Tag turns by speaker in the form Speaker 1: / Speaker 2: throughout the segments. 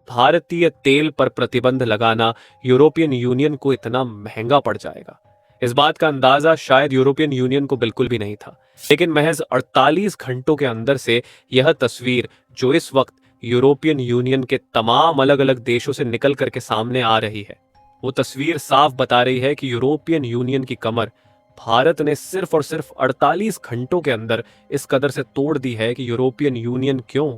Speaker 1: भारतीय तेल पर प्रतिबंध लगाना यूरोपियन यूनियन को इतना महंगा पड़ जाएगा, इस बात का अंदाजा शायद यूरोपियन यूनियन को बिल्कुल भी नहीं था। लेकिन महज 48 घंटों के अंदर से यह तस्वीर जो इस वक्त यूरोपियन यूनियन के तमाम अलग अलग देशों से निकल करके सामने आ रही है, वो तस्वीर साफ बता रही है कि यूरोपियन यूनियन की कमर भारत ने सिर्फ और सिर्फ 48 घंटों के अंदर इस कदर से तोड़ दी है कि यूरोपियन यूनियन क्यों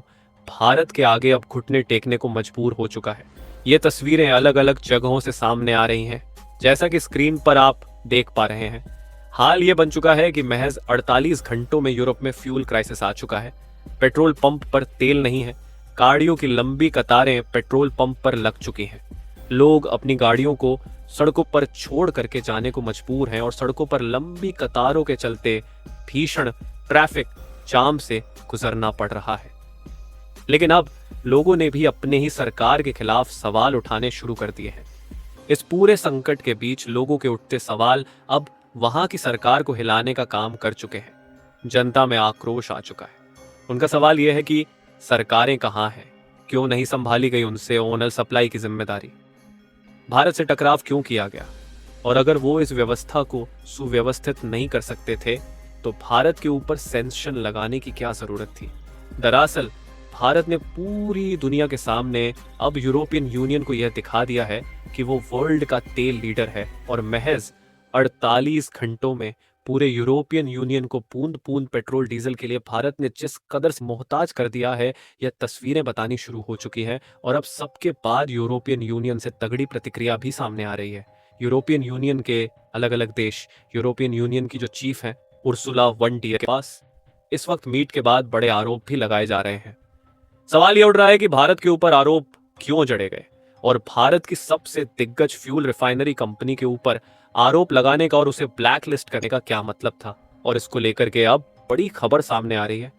Speaker 1: भारत के आगे अब घुटने टेकने को मजबूर हो चुका है। ये तस्वीरें अलग अलग जगहों से सामने आ रही हैं, जैसा कि स्क्रीन पर आप देख पा रहे हैं। हाल ये बन चुका है कि महज 48 घंटों में यूरोप में फ्यूल क्राइसिस आ चुका है। पेट्रोल पंप पर तेल नहीं है, गाड़ियों की लंबी कतारें पेट्रोल पंप पर लग चुकी हैं। लोग अपनी गाड़ियों को सड़कों पर छोड़ करके जाने को मजबूर हैं और सड़कों पर लंबी कतारों के चलते भीषण ट्रैफिक जाम से गुजरना पड़ रहा है। लेकिन अब लोगों ने भी अपने ही सरकार के खिलाफ सवाल उठाने शुरू कर दिए हैं। इस पूरे संकट के बीच लोगों के उठते सवाल अब वहां की सरकार को हिलाने का काम कर चुके हैं। जनता में आक्रोश आ चुका है। उनका सवाल यह है कि सरकारें कहां हैं, क्यों नहीं संभाली गई उनसे ओनल सप्लाई की जिम्मेदारी, भारत से टकराव क्यों किया गया, और अगर वो इस व्यवस्था को सुव्यवस्थित नहीं कर सकते थे तो भारत के ऊपर सैंक्शन लगाने की क्या जरूरत थी। दरअसल भारत ने पूरी दुनिया के सामने अब यूरोपियन यूनियन को यह दिखा दिया है कि वो वर्ल्ड का तेल लीडर है और महज 48 घंटों में पूरे यूरोपियन यूनियन को बूंद बूंद पेट्रोल डीजल के लिए भारत ने जिस कदर से मोहताज कर दिया है, यह तस्वीरें बतानी शुरू हो चुकी हैं। और अब सबके बाद यूरोपियन यूनियन से तगड़ी प्रतिक्रिया भी सामने आ रही है। यूरोपियन यूनियन के अलग अलग देश, यूरोपियन यूनियन की जो चीफ हैं उर्सुला वन डीयर के पास इस वक्त मीट के बाद बड़े आरोप भी लगाए जा रहे हैं। सवाल यह उठ रहा है कि भारत के ऊपर आरोप क्यों जड़े गए और भारत की सबसे दिग्गज फ्यूल रिफाइनरी कंपनी के ऊपर आरोप लगाने का और उसे ब्लैक लिस्ट करने का क्या मतलब था। और इसको लेकर के अब बड़ी खबर सामने आ रही है।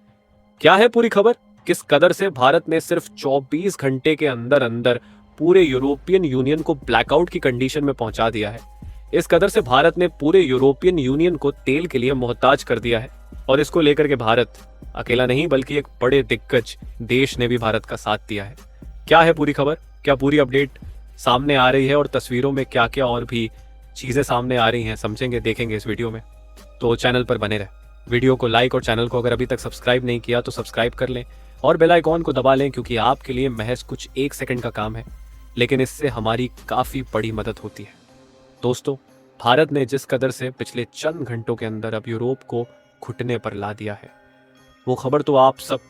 Speaker 1: क्या है पूरी खबर? किस कदर से भारत ने सिर्फ 24 घंटे के अंदर अंदर पूरे यूरोपियन यूनियन को ब्लैकआउट की कंडीशन में पहुंचा दिया है। इस कदर से भारत ने पूरे यूरोपियन यूनियन को तेल के लिए मोहताज कर दिया है। और इसको लेकर के भारत अकेला नहीं बल्कि एक बड़े दिग्गज देश ने भी भारत का साथ दिया है। क्या है पूरी खबर? क्या पूरी अपडेट सामने आ रही है और तस्वीरों में क्या क्या और भी चीजें सामने आ रही हैं, समझेंगे, देखेंगे इस वीडियो में। तो चैनल पर बने रहे, वीडियो को लाइक और चैनल को अगर अभी तक सब्सक्राइब नहीं किया तो सब्सक्राइब कर लें और बेल आइकॉन को दबा लें, क्योंकि आपके लिए महज कुछ 1 सेकंड का काम है, लेकिन इससे हमारी काफी बड़ी मदद होती है। दोस्तों, भारत ने जिस कदर से पिछले चंद घंटों के अंदर अब यूरोप को घुटने पर ला दिया है, वो खबर तो आप सब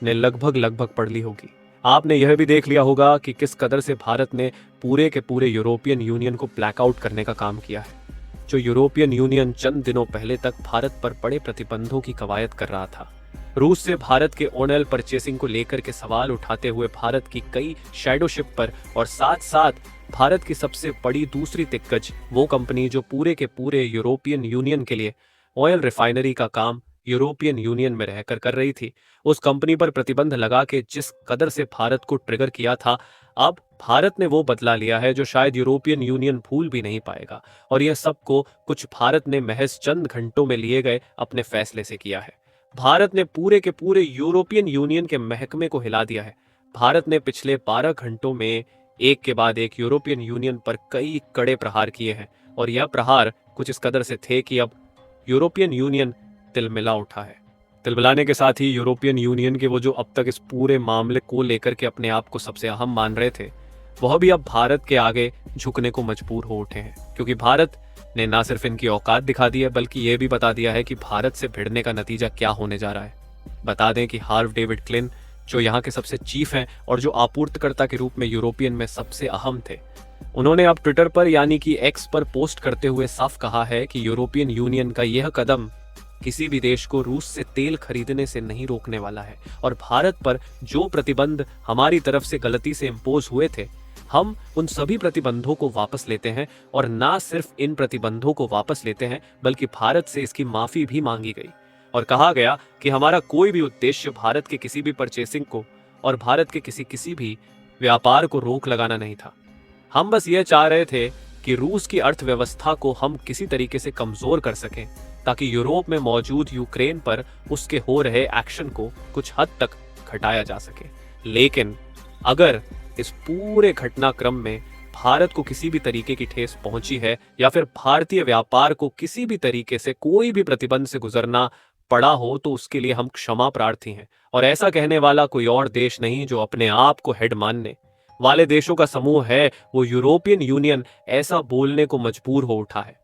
Speaker 1: ने लगभग पढ़ ली होगी। आपने यह भी देख लिया होगा कि किस कदर से भारत ने पूरे के पूरे यूरोपियन यूनियन को ब्लैकआउट करने का काम किया है। जो यूरोपियन यूनियन चंद दिनों पहले तक भारत पर बड़े प्रतिबंधों की कवायद कर रहा था, रूस से भारत के ऑयल परचेसिंग को लेकर के सवाल उठाते हुए भारत की कई शैडो शिप पर, और साथ साथ भारत की सबसे बड़ी दूसरी दिग्गज वो कंपनी जो पूरे के पूरे यूरोपियन यूनियन के लिए ऑयल रिफाइनरी का काम यूरोपियन यूनियन में रहकर कर रही थी, उस कंपनी पर प्रतिबंध लगा के जिस कदर से भारत को ट्रिगर किया था, अब भारत ने वो बदला लिया है जो शायद यूरोपियन यूनियन भूल भी नहीं पाएगा। और यह सबको कुछ भारत ने महज चंद घंटों में लिए गए अपने फैसले से किया है। भारत ने पूरे के पूरे यूरोपियन यूनियन के महकमे को हिला दिया है। भारत ने पिछले 12 घंटों में एक के बाद एक यूरोपियन यूनियन पर कई कड़े प्रहार किए हैं, और यह प्रहार कुछ इस कदर से थे कि अब यूरोपियन यूनियन तिलमिला उठा है। तिलमिलाने के साथ ही यूरोपियन यूनियन के वो जो अब तक इस पूरे मामले को लेकर के अपने आप को सबसे अहम मान रहे थे, वह भी अब भारत के आगे झुकने को मजबूर हो उठे हैं। क्योंकि भारत ने ना सिर्फ इनकी औकात दिखा दी है, बल्कि यह भी बता दिया है कि भारत से भिड़ने का नतीजा क्या होने जा रहा है। बता दें कि हार्व डेविड क्लिन, जो यहाँ के सबसे चीफ हैं और जो आपूर्तिकर्ता के रूप में यूरोपियन में सबसे अहम थे, उन्होंने अब ट्विटर पर यानी कि एक्स पर पोस्ट करते हुए साफ कहा है कि यूरोपियन यूनियन का यह कदम किसी भी देश को रूस से तेल खरीदने से नहीं रोकने वाला है, और भारत पर जो प्रतिबंध हमारी तरफ से गलती से इम्पोज हुए थे, हम उन सभी प्रतिबंधों को वापस लेते हैं। और ना सिर्फ इन प्रतिबंधों को वापस लेते हैं, बल्कि भारत से इसकी माफी भी मांगी गई और कहा गया कि हमारा कोई भी उद्देश्य भारत के किसी भी परचेसिंग को और भारत के किसी भी व्यापार को रोक लगाना नहीं था। हम बस ये चाह रहे थे कि रूस की अर्थव्यवस्था को हम किसी तरीके से कमजोर कर सकें, ताकि यूरोप में मौजूद यूक्रेन पर उसके हो रहे एक्शन को कुछ हद तक घटाया जा सके। लेकिन अगर इस पूरे घटनाक्रम में भारत को किसी भी तरीके की ठेस पहुंची है या फिर भारतीय व्यापार को किसी भी तरीके से कोई भी प्रतिबंध से गुजरना पड़ा हो, तो उसके लिए हम क्षमा प्रार्थी हैं। और ऐसा कहने वाला कोई और देश नहीं जो अपने आप को हेड मानने वाले देशों का समूह है, वो यूरोपियन यूनियन ऐसा बोलने को मजबूर हो उठा है।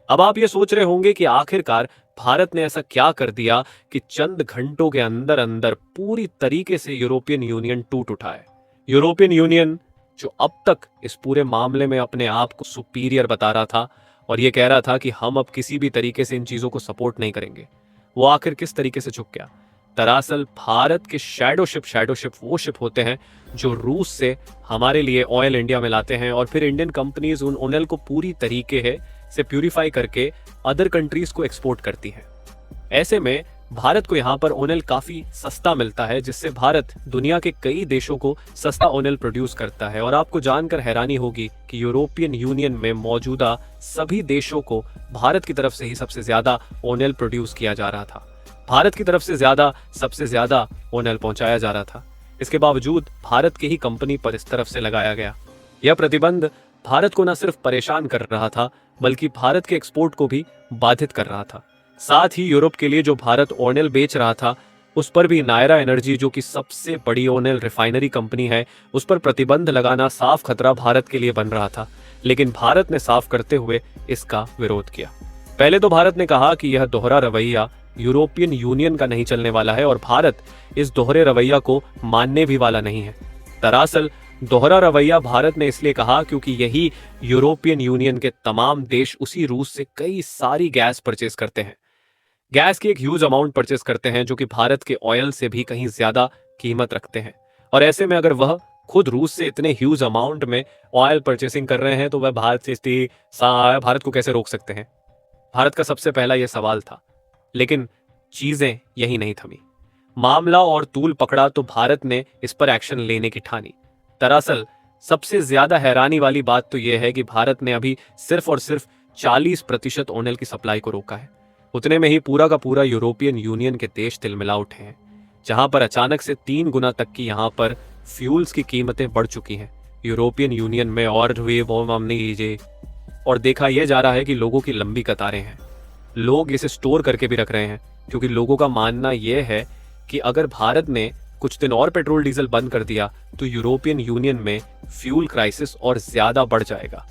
Speaker 1: अब आप ये सोच रहे होंगे कि आखिरकार भारत ने ऐसा क्या कर दिया कि चंद घंटों के अंदर अंदर पूरी तरीके से यूरोपियन यूनियन टूट उठा है। यूरोपियन यूनियन जो अब तक इस पूरे मामले में अपने आप को सुपीरियर बता रहा था और ये कह रहा था कि हम अब किसी भी तरीके से इन चीजों को सपोर्ट नहीं करेंगे, वो आखिर किस तरीके से झुक गया? दरअसल भारत के शैडो शिप वो शिप होते हैं जो रूस से हमारे लिए ऑयल इंडिया में लाते हैं और फिर इंडियन कंपनीज उन ऑयल को पूरी तरीके से प्यूरिफाई करके अदर कंट्रीज को एक्सपोर्ट करती हैं। ऐसे में भारत को यहाँ पर ऑयल काफी सस्ता मिलता है, जिससे भारत दुनिया के कई देशों को सस्ता ऑयल प्रोड्यूस करता है। और आपको जानकर हैरानी होगी कि यूरोपियन यूनियन में मौजूदा सभी देशों को भारत की तरफ से ही सबसे ज्यादा ऑयल प्रोड्यूस किया जा रहा था, भारत की तरफ से सबसे ज्यादा ऑयल पहुंचाया जा रहा था। इसके बावजूद भारत की ही कंपनी पर इस तरफ से लगाया गया यह प्रतिबंध भारत को न सिर्फ परेशान कर रहा था बल्कि भारत के एक्सपोर्ट को भी बाधित कर रहा था। साथ ही यूरोप के लिए जो भारत ऑयल बेच रहा था उस पर भी नायरा एनर्जी, जो कि सबसे बड़ी ऑयल रिफाइनरी कंपनी है, उस पर प्रतिबंध लगाना साफ खतरा भारत के लिए बन रहा था। लेकिन भारत ने साफ करते हुए इसका विरोध किया। पहले तो भारत ने कहा कि यह दोहरा रवैया यूरोपियन यूनियन का नहीं चलने वाला है और भारत इस दोहरे रवैया को मानने भी वाला नहीं है। दरअसल दोहरा रवैया भारत ने इसलिए कहा क्योंकि यही यूरोपियन यूनियन के तमाम देश उसी रूस से कई सारी गैस परचेज करते हैं। गैस की एक ह्यूज अमाउंट परचेज करते हैं जो कि भारत के ऑयल से भी कहीं ज्यादा कीमत रखते हैं। और ऐसे में अगर वह खुद रूस से इतने ह्यूज अमाउंट में ऑयल परचेसिंग कर रहे हैं तो वह भारत को कैसे रोक सकते हैं? भारत का सबसे पहला यह सवाल था। लेकिन चीजें यही नहीं थमी। मामला और तूल पकड़ा तो भारत ने इस पर एक्शन लेने की ठानी। दरअसल सबसे ज्यादा हैरानी वाली बात तो यह है कि भारत ने अभी सिर्फ और सिर्फ 40% ऑयल की सप्लाई को रोका है। उतने में ही पूरा का पूरा यूरोपियन यूनियन के देश तिलमिला उठे हैं, जहां पर अचानक से 3 गुना तक की यहां पर फ्यूल्स की कीमतें बढ़ चुकी हैं यूरोपियन यूनियन में। और देखा यह जा रहा है कि लोगों की लंबी कतारें हैं। लोग इसे स्टोर करके भी रख रहे हैं क्योंकि लोगों का मानना यह है कि अगर भारत ने कुछ दिन और पेट्रोल डीजल बंद कर दिया तो यूरोपियन यूनियन में फ्यूल क्राइसिस और ज्यादा बढ़ जाएगा।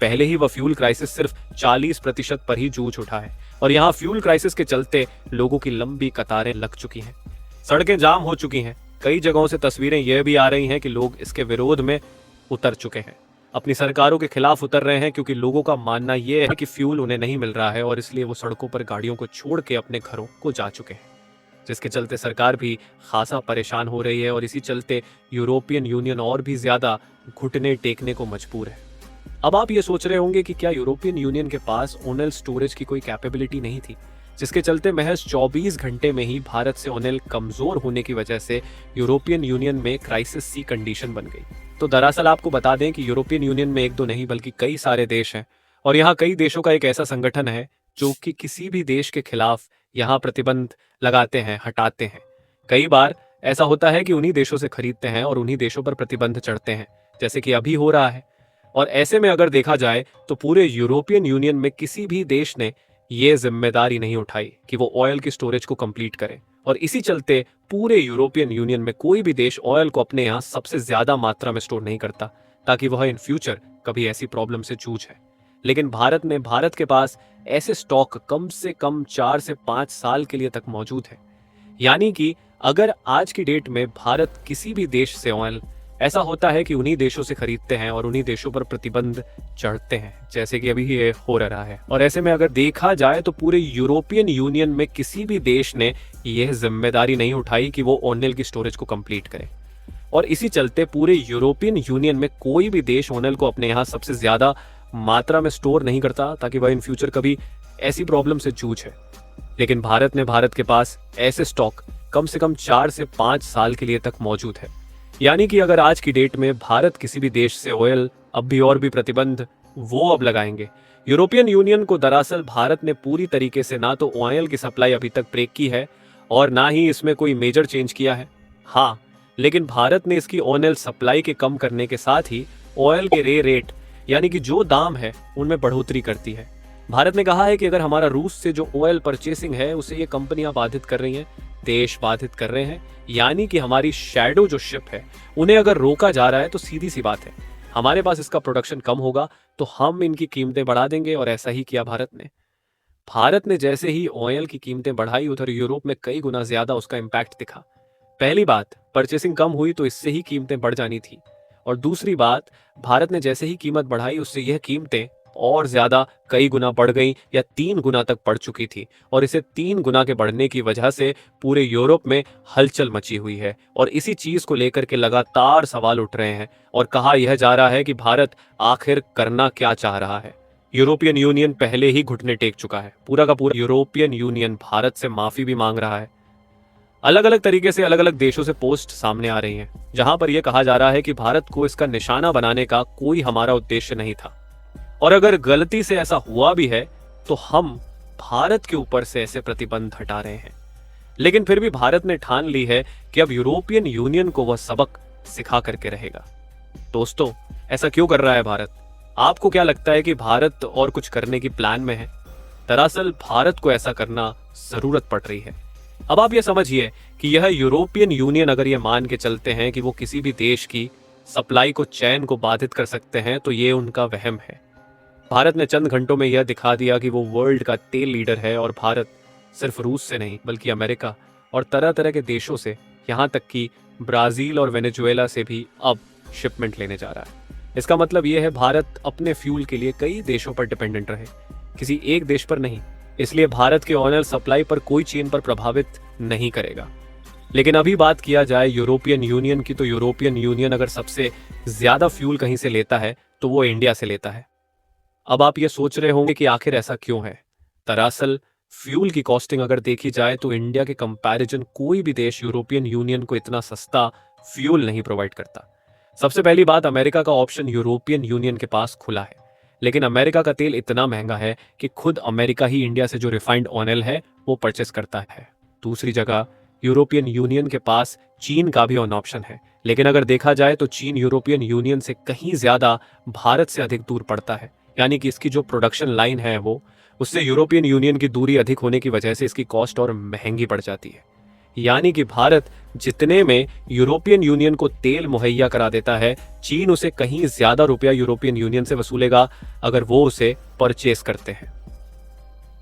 Speaker 1: पहले ही वह फ्यूल क्राइसिस सिर्फ 40% पर ही जूझ उठा है और यहाँ फ्यूल क्राइसिस के चलते लोगों की लंबी कतारें लग चुकी हैं, सड़कें जाम हो चुकी हैं। कई जगहों से तस्वीरें यह भी आ रही हैं कि लोग इसके विरोध में उतर चुके हैं, अपनी सरकारों के खिलाफ उतर रहे हैं क्योंकि लोगों का मानना यह है कि फ्यूल उन्हें नहीं मिल रहा है और इसलिए वो सड़कों पर गाड़ियों को छोड़ के अपने घरों को जा चुके हैं, जिसके चलते सरकार भी खासा परेशान हो रही है और इसी चलते यूरोपियन यूनियन और भी ज्यादा घुटने टेकने को मजबूर है। अब आप ये सोच रहे होंगे कि क्या यूरोपियन यूनियन के पास ऑयल स्टोरेज की कोई कैपेबिलिटी नहीं थी, जिसके चलते महज 24 घंटे में ही भारत से ऑयल कमजोर होने की वजह से यूरोपियन यूनियन में क्राइसिस सी कंडीशन बन गई। तो दरअसल आपको बता दें कि यूरोपियन यूनियन में एक दो नहीं बल्कि कई सारे देश हैं और यहाँ कई देशों का एक ऐसा संगठन है जो कि किसी भी देश के खिलाफ यहाँ प्रतिबंध लगाते हैं, हटाते हैं। कई बार ऐसा होता है कि उन्हीं देशों से खरीदते हैं और उन्हीं देशों पर प्रतिबंध चढ़ते हैं, जैसे कि अभी हो रहा है। और ऐसे में अगर देखा जाए तो पूरे यूरोपियन यूनियन में किसी भी देश ने यह जिम्मेदारी नहीं उठाई कि वो ऑयल की स्टोरेज को कंप्लीट करे और इसी चलते पूरे यूरोपियन यूनियन में कोई भी देश ऑयल को अपने यहाँ सबसे ज्यादा मात्रा में स्टोर नहीं करता ताकि वह इन फ्यूचर कभी ऐसी प्रॉब्लम से जूझे। लेकिन भारत के पास ऐसे स्टॉक कम से कम 4 से 5 साल के लिए तक मौजूद है। यानी कि अगर आज की डेट में भारत किसी भी देश से ऑयल, ऐसा होता है कि उन्हीं देशों से खरीदते हैं और उन्हीं देशों पर प्रतिबंध चढ़ते हैं, जैसे कि अभी ये हो रहा है। और ऐसे में अगर देखा जाए तो पूरे यूरोपियन यूनियन में किसी भी देश ने यह जिम्मेदारी नहीं उठाई कि वो ऑयल की स्टोरेज को कंप्लीट करे और इसी चलते पूरे यूरोपियन यूनियन में कोई भी देश ऑयल को अपने यहाँ सबसे ज्यादा मात्रा में स्टोर नहीं करता ताकि वह इन फ्यूचर कभी ऐसी प्रॉब्लम से जूझे। लेकिन भारत के पास ऐसे स्टॉक कम से कम 4 से 5 साल के लिए तक मौजूद है। यानी कि अगर आज की डेट में भारत किसी भी देश से ऑयल अब भी और भी प्रतिबंध वो अब लगाएंगे। यूरोपियन यूनियन को दरअसल भारत ने पूरी तरीके से ना तो ऑयल की सप्लाई अभी तक ब्रेक की है और ना ही इसमें कोई मेजर चेंज किया है। हाँ, लेकिन भारत ने इसकी ऑयल सप्लाई के कम करने के साथ ही ऑयल के रेट यानी कि जो दाम है उनमें बढ़ोतरी करती है। भारत ने कहा है कि अगर हमारा रूस से जो ऑयल परचेसिंग है उसे ये कंपनियां बाधित कर रही हैं, देश बाधित कर रहे हैं, यानी कि हमारी शैडो जो शिप है उन्हें अगर रोका जा रहा है तो सीधी सी बात है हमारे पास इसका प्रोडक्शन कम होगा तो हम इनकी कीमतें बढ़ा देंगे। और ऐसा ही किया भारत ने जैसे ही ऑयल की कीमतें बढ़ाई उधर यूरोप में कई गुना ज्यादा उसका इंपैक्ट दिखा। पहली बात, परचेसिंग कम हुई तो इससे ही कीमतें बढ़ जानी थी, और दूसरी बात, भारत ने जैसे ही कीमत बढ़ाई उससे यह कीमतें और ज्यादा कई गुना बढ़ गई या 3 गुना तक बढ़ चुकी थी। और इसे 3 गुना के बढ़ने की वजह से पूरे यूरोप में हलचल मची हुई है और इसी चीज को लेकर के लगातार सवाल उठ रहे हैं और कहा यह जा रहा है कि भारत आखिर करना क्या चाह रहा है। यूरोपियन यूनियन पहले ही घुटने टेक चुका है, पूरा का पूरा यूरोपियन यूनियन भारत से माफी भी मांग रहा है। अलग अलग तरीके से अलग अलग देशों से पोस्ट सामने आ रही हैं जहां पर यह कहा जा रहा है कि भारत को इसका निशाना बनाने का कोई हमारा उद्देश्य नहीं था, और अगर गलती से ऐसा हुआ भी है तो हम भारत के ऊपर से ऐसे प्रतिबंध हटा रहे हैं। लेकिन फिर भी भारत ने ठान ली है कि अब यूरोपियन यूनियन को वह सबक सिखा करके रहेगा। दोस्तों, ऐसा क्यों कर रहा है भारत? आपको क्या लगता है कि भारत और कुछ करने की प्लान में है? दरअसल भारत को ऐसा करना जरूरत पड़ रही है। अब आप ये समझिए कि यह यूरोपियन यूनियन अगर ये मान के चलते हैं कि वो किसी भी देश की सप्लाई को, चैन को बाधित कर सकते हैं तो ये उनका वहम है। भारत ने चंद घंटों में यह दिखा दिया कि वो वर्ल्ड का तेल लीडर है, और भारत सिर्फ रूस से नहीं बल्कि अमेरिका और तरह तरह के देशों से, यहाँ तक कि ब्राजील और वेनेजुएला से भी अब शिपमेंट लेने जा रहा है। इसका मतलब यह है भारत अपने फ्यूल के लिए कई देशों पर डिपेंडेंट रहे, किसी एक देश पर नहीं। इसलिए भारत के ऑयल सप्लाई पर कोई चीन पर प्रभावित नहीं करेगा। लेकिन अभी बात किया जाए यूरोपियन यूनियन की, तो यूरोपियन यूनियन अगर सबसे ज्यादा फ्यूल कहीं से लेता है तो वो इंडिया से लेता है। अब आप ये सोच रहे होंगे कि आखिर ऐसा क्यों है। दरअसल फ्यूल की कॉस्टिंग अगर देखी जाए तो इंडिया के कंपैरिजन कोई भी देश यूरोपियन यूनियन को इतना सस्ता फ्यूल नहीं प्रोवाइड करता। सबसे पहली बात, अमेरिका का ऑप्शन यूरोपियन यूनियन के पास खुला है, लेकिन अमेरिका का तेल इतना महंगा है कि खुद अमेरिका ही इंडिया से जो रिफाइंड ऑयल है वो परचेस करता है। दूसरी जगह, यूरोपियन यूनियन के पास चीन का भी ऑन ऑप्शन है, लेकिन अगर देखा जाए तो चीन यूरोपियन यूनियन से कहीं ज्यादा भारत से अधिक दूर पड़ता है, यानी कि इसकी जो प्रोडक्शन लाइन है वो उससे यूरोपियन यूनियन की दूरी अधिक होने की वजह से इसकी कॉस्ट और महंगी पड़ जाती है। यानी कि भारत जितने में यूरोपियन यूनियन को तेल मुहैया करा देता है, चीन उसे कहीं ज्यादा रुपया यूरोपियन यूनियन से वसूलेगा अगर वो उसे परचेस करते हैं।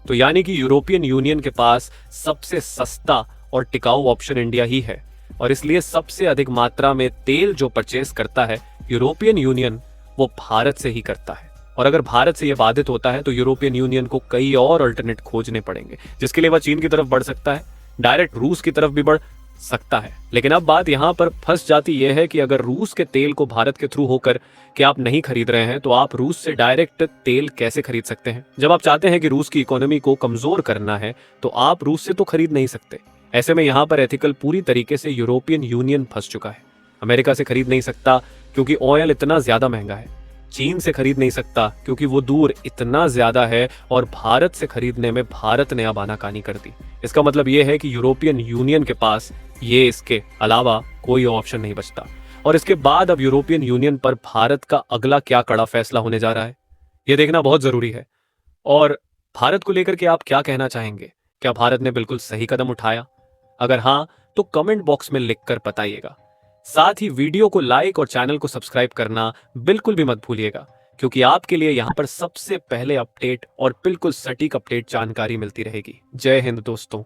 Speaker 1: तो यानी कि यूरोपियन यूनियन के पास सबसे सस्ता और टिकाऊ ऑप्शन इंडिया ही है, और इसलिए सबसे अधिक मात्रा में तेल जो परचेस करता है यूरोपियन यूनियन वो भारत से ही करता है। और अगर भारत से यह बाधित होता है तो यूरोपियन यूनियन को कई और अल्टरनेट खोजने पड़ेंगे, जिसके लिए वह चीन की तरफ बढ़ सकता है, डायरेक्ट रूस की तरफ भी बढ़ सकता है। लेकिन अब बात यहां पर फंस जाती यह है कि अगर रूस के तेल को भारत के थ्रू होकर कि आप नहीं खरीद रहे हैं तो आप रूस से डायरेक्ट तेल कैसे खरीद सकते हैं? जब आप चाहते हैं कि रूस की इकोनॉमी को कमजोर करना है तो आप रूस से तो खरीद नहीं सकते। ऐसे में यहां पर एथिकल पूरी तरीके से यूरोपियन यूनियन फंस चुका है। अमेरिका से खरीद नहीं सकता क्योंकि ऑयल इतना ज्यादा महंगा है, चीन से खरीद नहीं सकता क्योंकि वो दूर इतना ज्यादा है, और भारत से खरीदने में भारत ने अब आनाकानी कर दी। इसका मतलब यह है कि यूरोपियन यूनियन के पास ये इसके अलावा कोई ऑप्शन नहीं बचता। और इसके बाद अब यूरोपियन यूनियन पर भारत का अगला क्या कड़ा फैसला होने जा रहा है, यह देखना बहुत जरूरी है। और भारत को लेकर के आप क्या कहना चाहेंगे? क्या भारत ने बिल्कुल सही कदम उठाया? अगर हां तो कमेंट बॉक्स में लिखकर बताइएगा। साथ ही वीडियो को लाइक और चैनल को सब्सक्राइब करना बिल्कुल भी मत भूलिएगा, क्योंकि आपके लिए यहां पर सबसे पहले अपडेट और बिल्कुल सटीक अपडेट जानकारी मिलती रहेगी। जय हिंद दोस्तों।